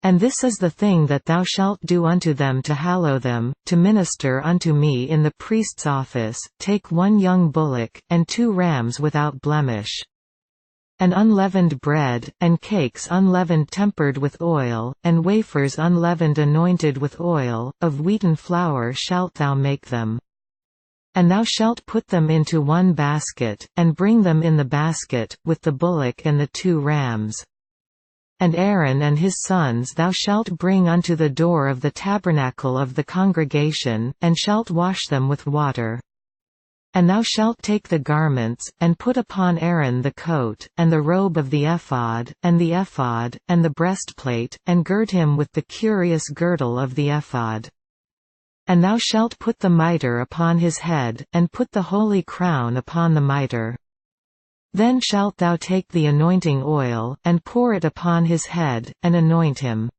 And this is the thing that thou shalt do unto them to hallow them, to minister unto me in the priest's office. Take 1 young bullock, and 2 rams without blemish. And unleavened bread, and cakes unleavened tempered with oil, and wafers unleavened anointed with oil, of wheaten flour shalt thou make them. And thou shalt put them into 1 basket, and bring them in the basket, with the bullock and the 2 rams. And Aaron and his sons thou shalt bring unto the door of the tabernacle of the congregation, and shalt wash them with water. And thou shalt take the garments, and put upon Aaron the coat, and the robe of the ephod, and the breastplate, and gird him with the curious girdle of the ephod. And thou shalt put the mitre upon his head, and put the holy crown upon the mitre. Then shalt thou take the anointing oil, and pour it upon his head, and anoint him.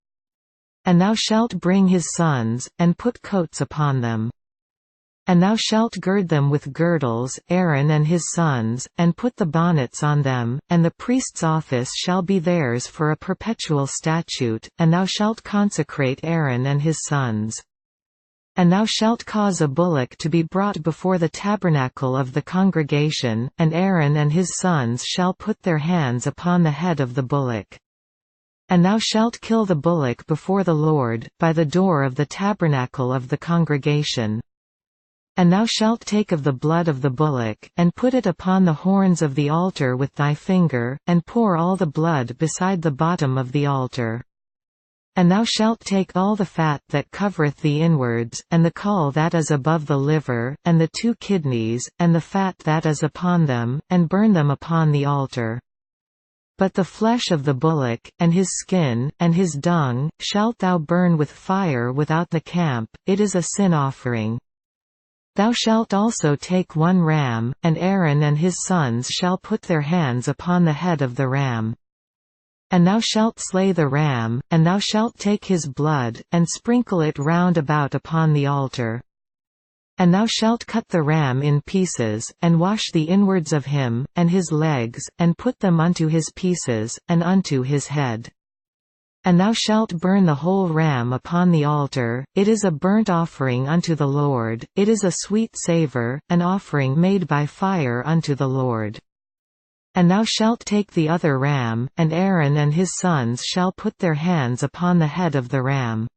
And thou shalt bring his sons, and put coats upon them. And thou shalt gird them with girdles, Aaron and his sons, and put the bonnets on them, and the priest's office shall be theirs for a perpetual statute, and thou shalt consecrate Aaron and his sons. And thou shalt cause a bullock to be brought before the tabernacle of the congregation, and Aaron and his sons shall put their hands upon the head of the bullock. And thou shalt kill the bullock before the Lord, by the door of the tabernacle of the congregation. And thou shalt take of the blood of the bullock, and put it upon the horns of the altar with thy finger, and pour all the blood beside the bottom of the altar. And thou shalt take all the fat that covereth the inwards, and the caul that is above the liver, and the 2 kidneys, and the fat that is upon them, and burn them upon the altar. But the flesh of the bullock, and his skin, and his dung, shalt thou burn with fire without the camp, it is a sin offering. Thou shalt also take 1 ram, and Aaron and his sons shall put their hands upon the head of the ram. And thou shalt slay the ram, and thou shalt take his blood, and sprinkle it round about upon the altar. And thou shalt cut the ram in pieces, and wash the inwards of him, and his legs, and put them unto his pieces, and unto his head. And thou shalt burn the whole ram upon the altar, it is a burnt offering unto the Lord, it is a sweet savour, an offering made by fire unto the Lord. And thou shalt take the other ram, and Aaron and his sons shall put their hands upon the head of the ram.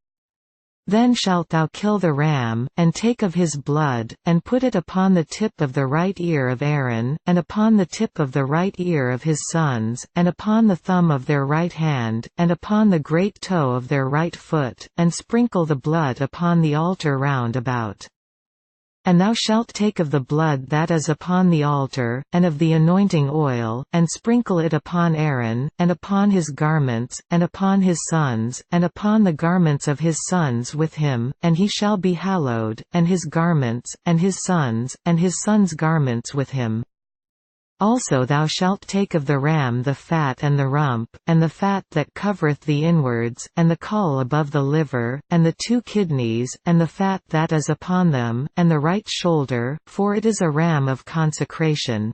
Then shalt thou kill the ram, and take of his blood, and put it upon the tip of the right ear of Aaron, and upon the tip of the right ear of his sons, and upon the thumb of their right hand, and upon the great toe of their right foot, and sprinkle the blood upon the altar round about. And thou shalt take of the blood that is upon the altar, and of the anointing oil, and sprinkle it upon Aaron, and upon his garments, and upon his sons, and upon the garments of his sons with him, and he shall be hallowed, and his garments, and his sons' garments with him. Also thou shalt take of the ram the fat and the rump, and the fat that covereth the inwards, and the caul above the liver, and the 2 kidneys, and the fat that is upon them, and the right shoulder, for it is a ram of consecration.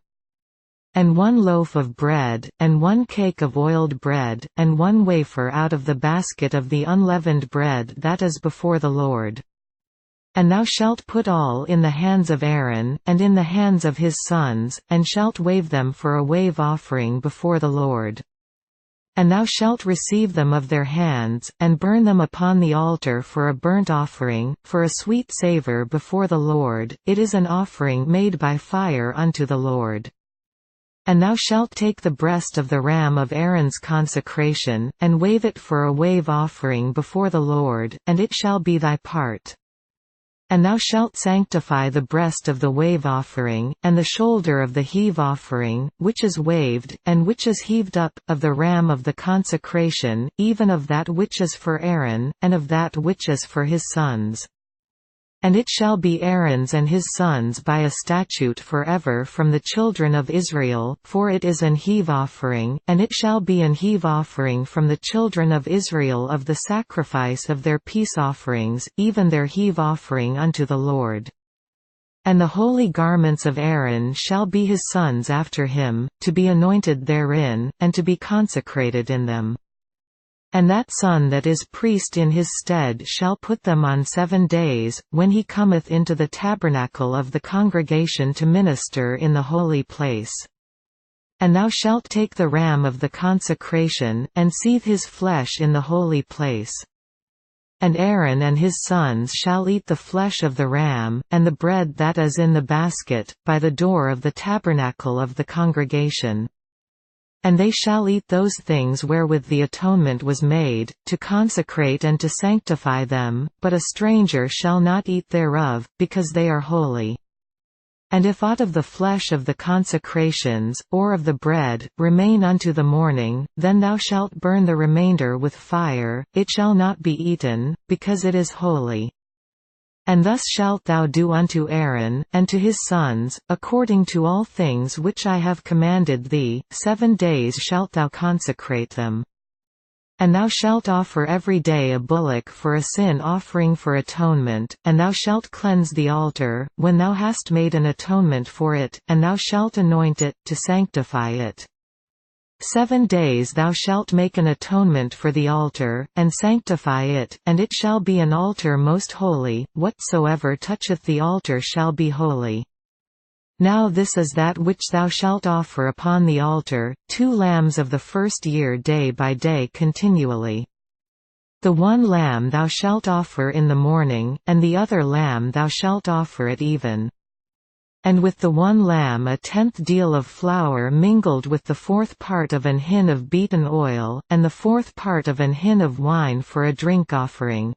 And 1 loaf of bread, and 1 cake of oiled bread, and 1 wafer out of the basket of the unleavened bread that is before the Lord. And thou shalt put all in the hands of Aaron, and in the hands of his sons, and shalt wave them for a wave offering before the Lord. And thou shalt receive them of their hands, and burn them upon the altar for a burnt offering, for a sweet savour before the Lord, it is an offering made by fire unto the Lord. And thou shalt take the breast of the ram of Aaron's consecration, and wave it for a wave offering before the Lord, and it shall be thy part. And thou shalt sanctify the breast of the wave offering, and the shoulder of the heave offering, which is waved, and which is heaved up, of the ram of the consecration, even of that which is for Aaron, and of that which is for his sons. And it shall be Aaron's and his sons by a statute forever from the children of Israel, for it is an heave offering, and it shall be an heave offering from the children of Israel of the sacrifice of their peace offerings, even their heave offering unto the Lord. And the holy garments of Aaron shall be his sons after him, to be anointed therein, and to be consecrated in them. And that son that is priest in his stead shall put them on 7 days, when he cometh into the tabernacle of the congregation to minister in the holy place. And thou shalt take the ram of the consecration, and seethe his flesh in the holy place. And Aaron and his sons shall eat the flesh of the ram, and the bread that is in the basket, by the door of the tabernacle of the congregation. And they shall eat those things wherewith the atonement was made, to consecrate and to sanctify them, but a stranger shall not eat thereof, because they are holy. And if aught of the flesh of the consecrations, or of the bread, remain unto the morning, then thou shalt burn the remainder with fire, it shall not be eaten, because it is holy. And thus shalt thou do unto Aaron, and to his sons, according to all things which I have commanded thee. 7 days shalt thou consecrate them. And thou shalt offer every day a bullock for a sin offering for atonement, and thou shalt cleanse the altar, when thou hast made an atonement for it, and thou shalt anoint it, to sanctify it. 7 days thou shalt make an atonement for the altar, and sanctify it, and it shall be an altar most holy. Whatsoever toucheth the altar shall be holy. Now this is that which thou shalt offer upon the altar, 2 lambs of the first year day by day continually. The one lamb thou shalt offer in the morning, and the other lamb thou shalt offer at even. And with the one lamb 1/10 deal of flour mingled with the 4th part of an hin of beaten oil, and the 4th part of an hin of wine for a drink offering.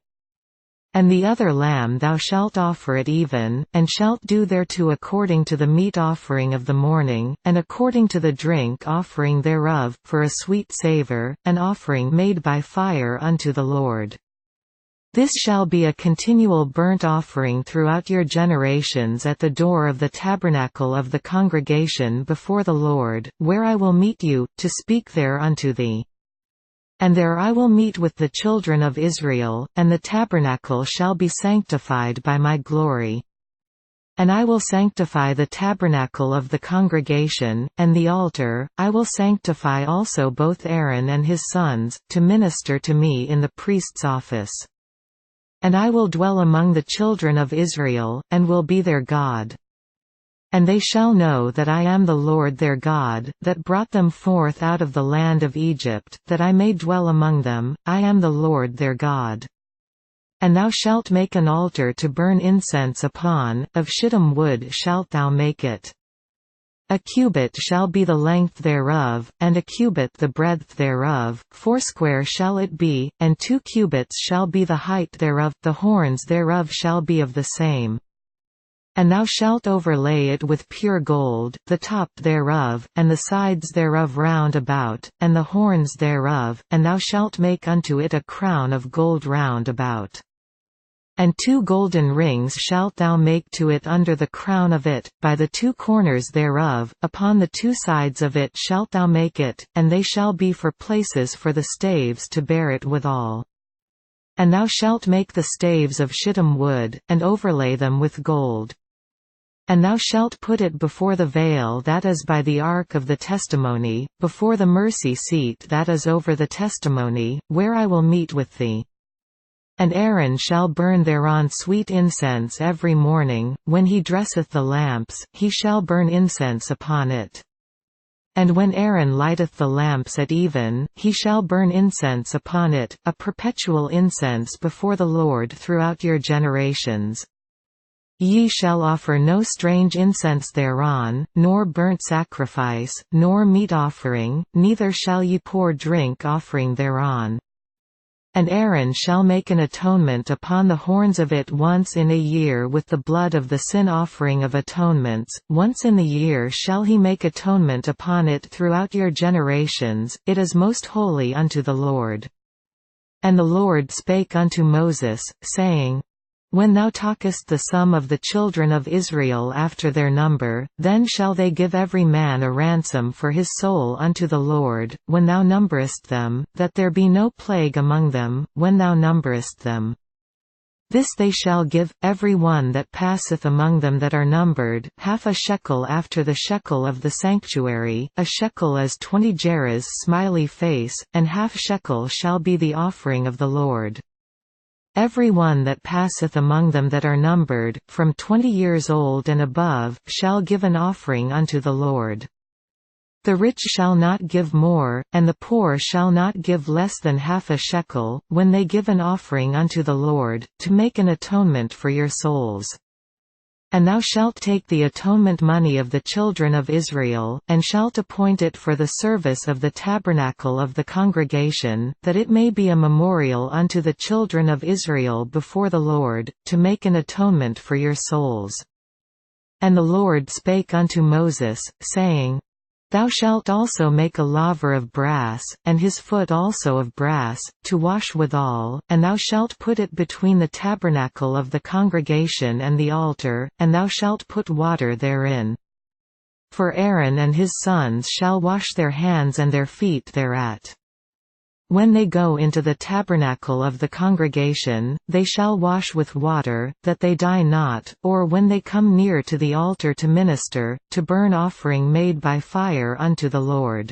And the other lamb thou shalt offer at even, and shalt do thereto according to the meat offering of the morning, and according to the drink offering thereof, for a sweet savour, an offering made by fire unto the Lord. This shall be a continual burnt offering throughout your generations at the door of the tabernacle of the congregation before the Lord, where I will meet you, to speak there unto thee. And there I will meet with the children of Israel, and the tabernacle shall be sanctified by my glory. And I will sanctify the tabernacle of the congregation, and the altar. I will sanctify also both Aaron and his sons, to minister to me in the priest's office. And I will dwell among the children of Israel, and will be their God. And they shall know that I am the Lord their God, that brought them forth out of the land of Egypt, that I may dwell among them. I am the Lord their God. And thou shalt make an altar to burn incense upon, of shittim wood shalt thou make it. A cubit shall be the length thereof, and a cubit the breadth thereof, 80 shall it be, and 2 cubits shall be the height thereof, the horns thereof shall be of the same. And thou shalt overlay it with pure gold, the top thereof, and the sides thereof round about, and the horns thereof, and thou shalt make unto it a crown of gold round about. And 2 golden rings shalt thou make to it under the crown of it, by the 2 corners thereof, upon the 2 sides of it shalt thou make it, and they shall be for places for the staves to bear it withal. And thou shalt make the staves of shittim wood, and overlay them with gold. And thou shalt put it before the veil that is by the ark of the testimony, before the mercy seat that is over the testimony, where I will meet with thee. And Aaron shall burn thereon sweet incense every morning, when he dresseth the lamps, he shall burn incense upon it. And when Aaron lighteth the lamps at even, he shall burn incense upon it, a perpetual incense before the Lord throughout your generations. Ye shall offer no strange incense thereon, nor burnt sacrifice, nor meat offering, neither shall ye pour drink offering thereon. And Aaron shall make an atonement upon the horns of it once in a year with the blood of the sin offering of atonements. Once in the year shall he make atonement upon it throughout your generations, it is most holy unto the Lord. And the Lord spake unto Moses, saying, When thou talkest the sum of the children of Israel after their number, then shall they give every man a ransom for his soul unto the Lord, when thou numberest them, that there be no plague among them, when thou numberest them. This they shall give, every one that passeth among them that are numbered, half a shekel after the shekel of the sanctuary, a shekel as 20 gerahs smiley face, and half shekel shall be the offering of the Lord. Every one that passeth among them that are numbered, from 20 years old and above, shall give an offering unto the Lord. The rich shall not give more, and the poor shall not give less than half a shekel, when they give an offering unto the Lord, to make an atonement for your souls. And thou shalt take the atonement money of the children of Israel, and shalt appoint it for the service of the tabernacle of the congregation, that it may be a memorial unto the children of Israel before the Lord, to make an atonement for your souls. And the Lord spake unto Moses, saying, Thou shalt also make a laver of brass, and his foot also of brass, to wash withal, and thou shalt put it between the tabernacle of the congregation and the altar, and thou shalt put water therein. For Aaron and his sons shall wash their hands and their feet thereat. When they go into the tabernacle of the congregation, they shall wash with water, that they die not, or when they come near to the altar to minister, to burn offering made by fire unto the Lord.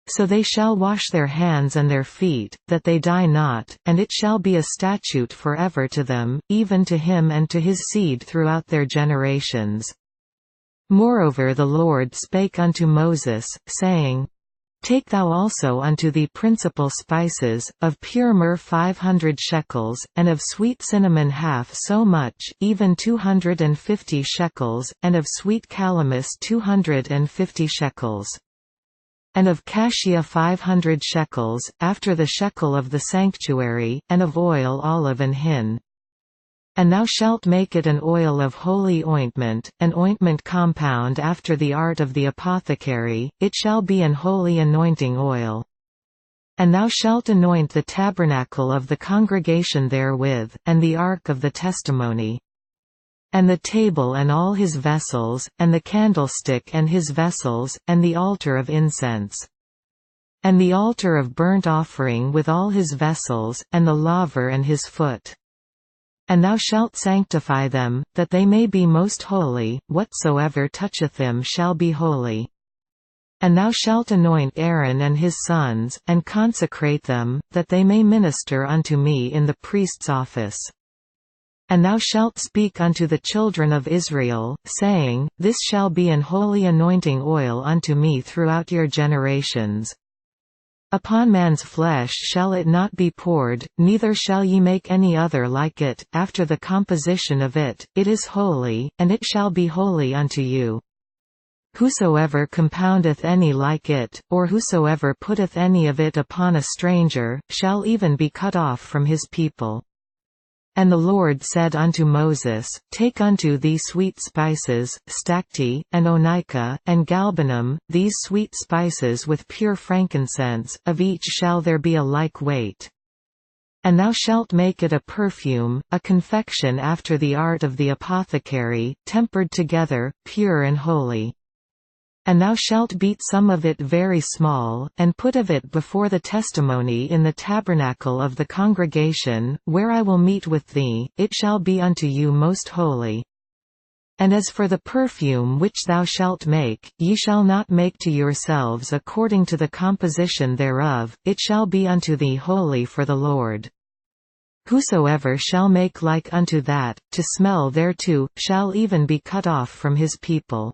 So they shall wash their hands and their feet, that they die not, and it shall be a statute forever to them, even to him and to his seed throughout their generations. Moreover the Lord spake unto Moses, saying, Take thou also unto thee principal spices, of pure myrrh 500 shekels, and of sweet cinnamon half so much, even 250 shekels, and of sweet calamus 250 shekels. And of cassia 500 shekels, after the shekel of the sanctuary, and of oil olive and hin. And thou shalt make it an oil of holy ointment, an ointment compound after the art of the apothecary, it shall be an holy anointing oil. And thou shalt anoint the tabernacle of the congregation therewith, and the ark of the testimony. And the table and all his vessels, and the candlestick and his vessels, and the altar of incense. And the altar of burnt offering with all his vessels, and the laver and his foot. And thou shalt sanctify them, that they may be most holy, whatsoever toucheth them shall be holy. And thou shalt anoint Aaron and his sons, and consecrate them, that they may minister unto me in the priest's office. And thou shalt speak unto the children of Israel, saying, This shall be an holy anointing oil unto me throughout your generations. Upon man's flesh shall it not be poured, neither shall ye make any other like it, after the composition of it, it is holy, and it shall be holy unto you. Whosoever compoundeth any like it, or whosoever putteth any of it upon a stranger, shall even be cut off from his people. And the Lord said unto Moses, Take unto thee sweet spices, stacte, and onycha, and galbanum, these sweet spices with pure frankincense, of each shall there be a like weight. And thou shalt make it a perfume, a confection after the art of the apothecary, tempered together, pure and holy. And thou shalt beat some of it very small, and put of it before the testimony in the tabernacle of the congregation, where I will meet with thee, it shall be unto you most holy. And as for the perfume which thou shalt make, ye shall not make to yourselves according to the composition thereof, it shall be unto thee holy for the Lord. Whosoever shall make like unto that, to smell thereto, shall even be cut off from his people.